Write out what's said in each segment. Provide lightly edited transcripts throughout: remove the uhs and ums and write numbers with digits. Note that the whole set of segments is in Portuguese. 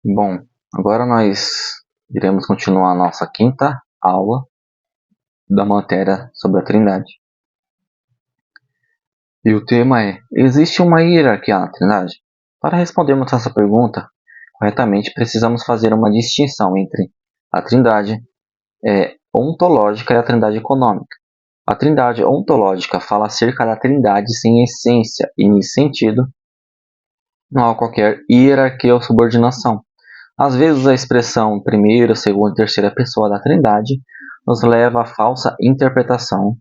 Bom, agora nós iremos continuar a nossa quinta aula da matéria sobre a Trindade. E o tema é: existe uma hierarquia na Trindade? Para respondermos essa pergunta corretamente, precisamos fazer uma distinção entre a Trindade ontológica e a Trindade econômica. A Trindade ontológica fala acerca da Trindade sem essência e, nesse sentido, não há qualquer hierarquia ou subordinação. Às vezes, a expressão primeira, segunda e terceira pessoa da Trindade nos leva à falsa interpretação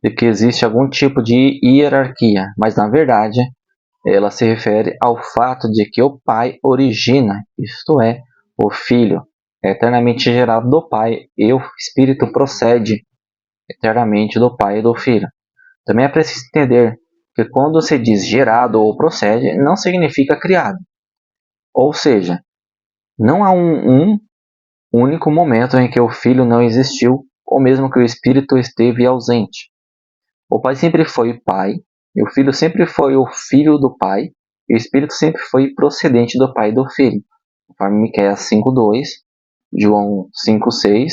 de que existe algum tipo de hierarquia, mas na verdade ela se refere ao fato de que o Pai origina, isto é, o Filho é eternamente gerado do Pai e o Espírito procede eternamente do Pai e do Filho. Também é preciso entender que quando se diz gerado ou procede, não significa criado. Ou seja, não há um único momento em que o Filho não existiu, ou mesmo que o Espírito esteve ausente. O Pai sempre foi Pai, e o Filho sempre foi o Filho do Pai, e o Espírito sempre foi procedente do Pai e do Filho, conforme Miqueias 5:2, João 5:6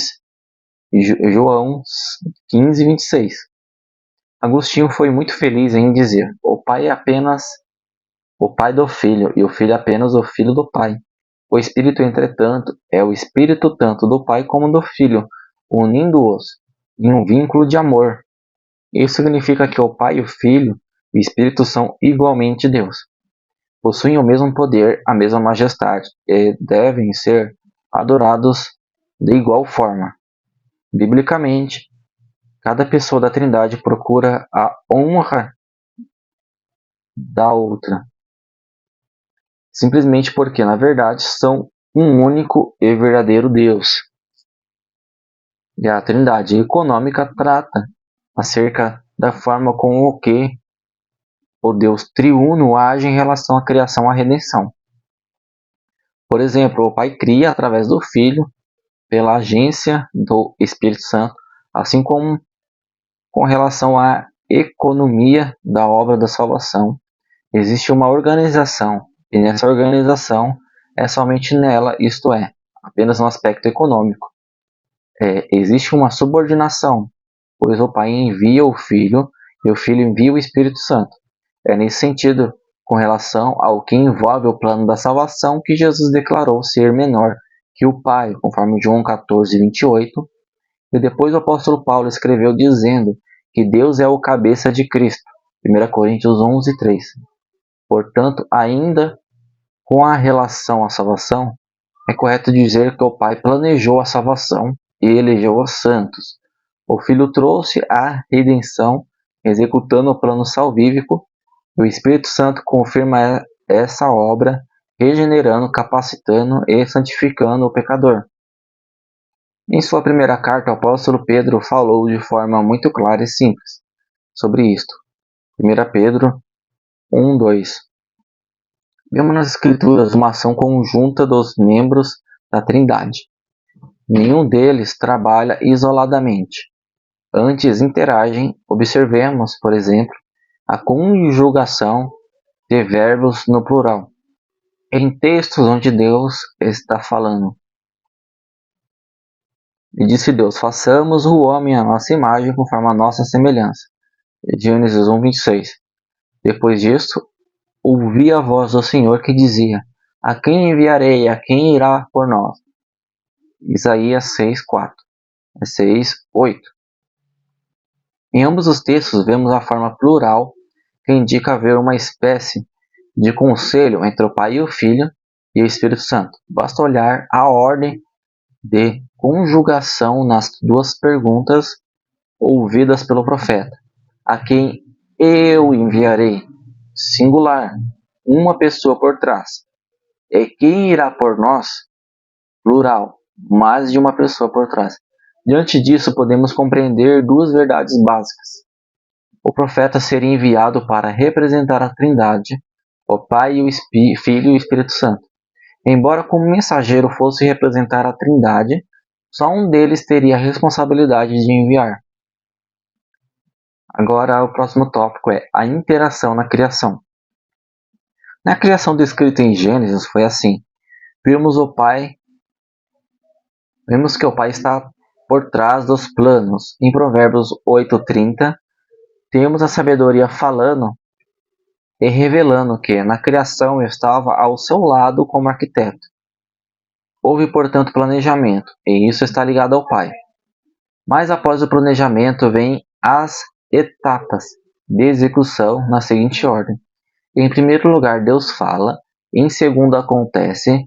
e João 15:26. Agostinho foi muito feliz em dizer: o Pai é apenas o Pai do Filho, e o Filho é apenas o Filho do Pai. O Espírito, entretanto, é o Espírito tanto do Pai como do Filho, unindo-os em um vínculo de amor. Isso significa que o Pai, o Filho e o Espírito são igualmente Deus. Possuem o mesmo poder, a mesma majestade e devem ser adorados de igual forma. Biblicamente, cada pessoa da Trindade procura a honra da outra, simplesmente porque, na verdade, são um único e verdadeiro Deus. E a Trindade econômica trata acerca da forma com o que o Deus triuno age em relação à criação e à redenção. Por exemplo, o Pai cria através do Filho, pela agência do Espírito Santo, assim como com relação à economia da obra da salvação. Existe uma organização, e nessa organização é somente nela, isto é, apenas no aspecto econômico. Existe uma subordinação, pois o Pai envia o Filho e o Filho envia o Espírito Santo. É nesse sentido, com relação ao que envolve o plano da salvação, que Jesus declarou ser menor que o Pai, conforme João 14:28, e depois o apóstolo Paulo escreveu dizendo que Deus é o cabeça de Cristo, 1 Coríntios 11:3. Portanto, ainda com a relação à salvação, é correto dizer que o Pai planejou a salvação e elegeu os santos. O Filho trouxe a redenção, executando o plano salvífico, e o Espírito Santo confirma essa obra, regenerando, capacitando e santificando o pecador. Em sua primeira carta, o apóstolo Pedro falou de forma muito clara e simples sobre isto. 1 Pedro 1:2. Vemos nas Escrituras uma ação conjunta dos membros da Trindade. Nenhum deles trabalha isoladamente. Antes interagem. Observemos, por exemplo, a conjugação de verbos no plural, em textos onde Deus está falando. E disse Deus: façamos o homem à nossa imagem, conforme a nossa semelhança. Gênesis 1:26. Depois disto, ouvi a voz do Senhor que dizia: a quem enviarei? A quem irá por nós? Isaías 6:4. 6:8. Em ambos os textos vemos a forma plural que indica haver uma espécie de conselho entre o Pai e o Filho e o Espírito Santo. Basta olhar a ordem de conjugação nas duas perguntas ouvidas pelo profeta. A quem eu enviarei? Singular, uma pessoa por trás. E quem irá por nós? Plural, mais de uma pessoa por trás. Diante disso, podemos compreender duas verdades básicas. O profeta seria enviado para representar a Trindade, o Pai, o Filho e o Espírito Santo. Embora como mensageiro fosse representar a Trindade, só um deles teria a responsabilidade de enviar. Agora, o próximo tópico é a interação na criação. Na criação descrita em Gênesis foi assim. Vemos que o Pai está por trás dos planos. Em Provérbios 8:30, temos a sabedoria falando e revelando que na criação estava ao seu lado como arquiteto. Houve, portanto, planejamento, e isso está ligado ao Pai. Mas após o planejamento vêm as etapas de execução na seguinte ordem. Em primeiro lugar, Deus fala. Em segundo, acontece.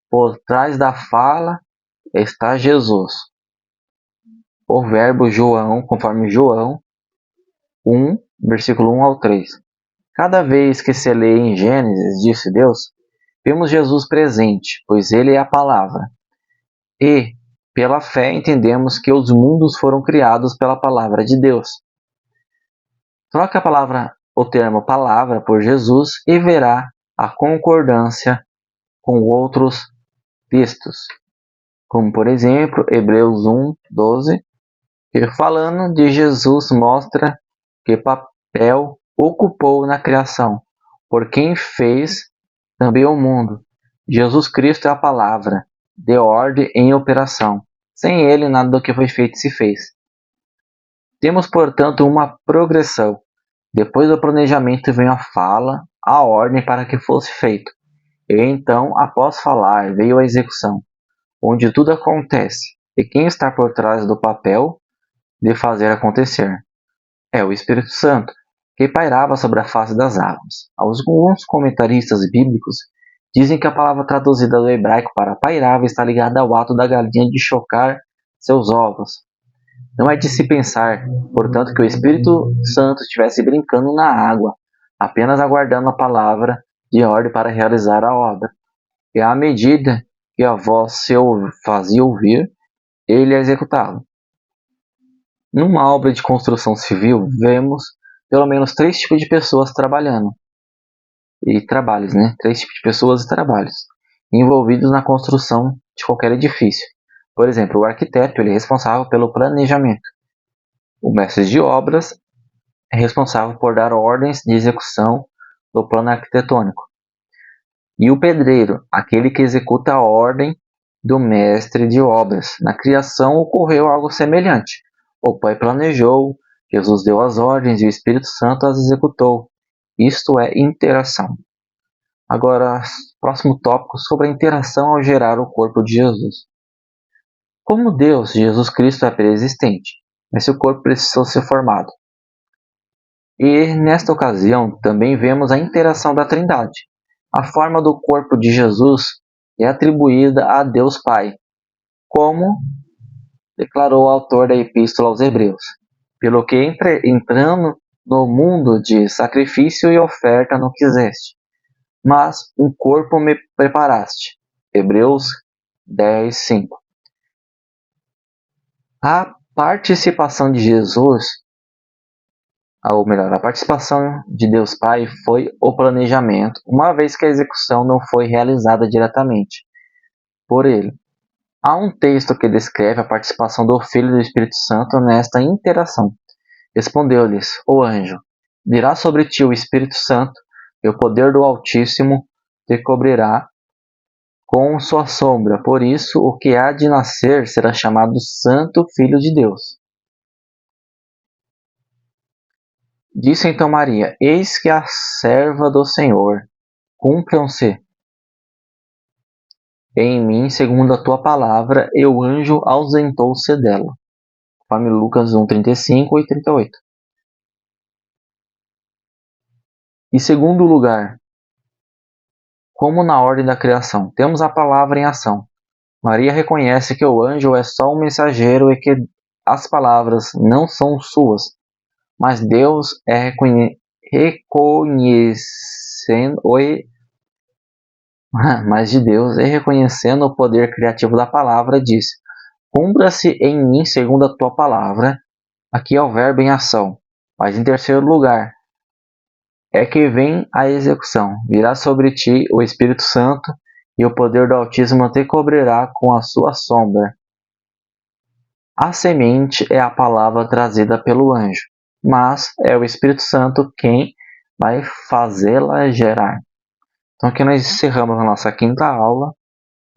Por trás da fala está Jesus. O verbo João, conforme João 1, versículo 1 ao 3. Cada vez que se lê em Gênesis, disse Deus, vemos Jesus presente, pois ele é a palavra. E, pela fé, entendemos que os mundos foram criados pela palavra de Deus. Troque o termo palavra por Jesus e verá a concordância com outros textos, como por exemplo Hebreus 1:12, que falando de Jesus mostra que papel ocupou na criação, por quem fez também o mundo. Jesus Cristo é a palavra, de ordem em operação. Sem ele, nada do que foi feito se fez. Temos, portanto, uma progressão. Depois do planejamento vem a fala, a ordem para que fosse feito. E então, após falar, veio a execução, onde tudo acontece. E quem está por trás do papel de fazer acontecer? É o Espírito Santo, que pairava sobre a face das águas. Alguns comentaristas bíblicos dizem que a palavra traduzida do hebraico para pairava está ligada ao ato da galinha de chocar seus ovos. Não é de se pensar, portanto, que o Espírito Santo estivesse brincando na água, apenas aguardando a palavra de ordem para realizar a obra. E à medida que a voz se fazia ouvir, ele a executava. Numa obra de construção civil, vemos pelo menos 3 tipos de pessoas trabalhando. E trabalhos, né? 3 tipos de pessoas e trabalhos envolvidos na construção de qualquer edifício. Por exemplo, o arquiteto ele é responsável pelo planejamento. O mestre de obras é responsável por dar ordens de execução do plano arquitetônico. E o pedreiro, aquele que executa a ordem do mestre de obras. Na criação ocorreu algo semelhante. O Pai planejou, Jesus deu as ordens e o Espírito Santo as executou. Isto é interação. Agora, próximo tópico sobre a interação ao gerar o corpo de Jesus. Como Deus, Jesus Cristo é pré-existente, mas seu corpo precisou ser formado. E nesta ocasião também vemos a interação da Trindade. A forma do corpo de Jesus é atribuída a Deus Pai, como declarou o autor da Epístola aos Hebreus. Pelo que entrando no mundo de sacrifício e oferta não quiseste, mas um corpo me preparaste. Hebreus 10:5. A participação de Jesus, ou melhor, a participação de Deus Pai foi o planejamento, uma vez que a execução não foi realizada diretamente por ele. Há um texto que descreve a participação do Filho e do Espírito Santo nesta interação. Respondeu-lhes o anjo: virá sobre ti o Espírito Santo, e o poder do Altíssimo te cobrirá com sua sombra. Por isso, o que há de nascer será chamado Santo Filho de Deus. Disse então Maria: eis que a serva do Senhor, cumpram-se em mim segundo a tua palavra, e o anjo ausentou-se dela. Conforme Lucas 1:35 e 38. Em segundo lugar, como na ordem da criação, temos a palavra em ação. Maria reconhece que o anjo é só um mensageiro e que as palavras não são suas, mas Deus é mas de Deus e reconhecendo o poder criativo da palavra, diz: cumpra-se em mim segundo a tua palavra. Aqui é o verbo em ação. Mas em terceiro lugar, é que vem a execução. Virá sobre ti o Espírito Santo, e o poder do Altíssimo te cobrirá com a sua sombra. A semente é a palavra trazida pelo anjo, mas é o Espírito Santo quem vai fazê-la gerar. Então aqui nós encerramos a nossa quinta aula.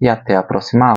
e até a próxima aula.